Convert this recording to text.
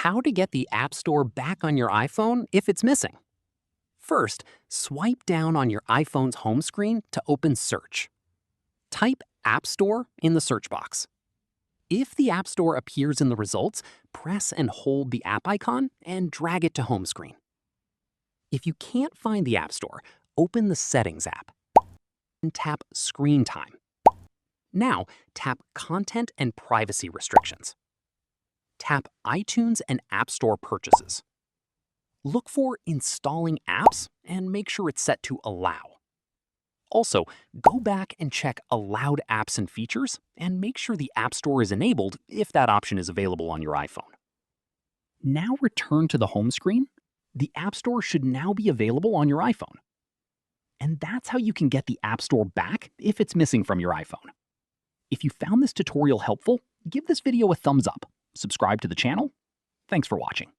How to get the App Store back on your iPhone if it's missing. First, swipe down on your iPhone's home screen to open Search. Type App Store in the search box. If the App Store appears in the results, press and hold the app icon and drag it to home screen. If you can't find the App Store, open the Settings app and tap Screen Time. Now, tap Content and Privacy Restrictions. Tap iTunes and App Store Purchases. Look for Installing Apps and make sure it's set to Allow. Also, go back and check Allowed Apps and Features and make sure the App Store is enabled if that option is available on your iPhone. Now return to the home screen. The App Store should now be available on your iPhone. And that's how you can get the App Store back if it's missing from your iPhone. If you found this tutorial helpful, give this video a thumbs up, subscribe to the channel. Thanks for watching.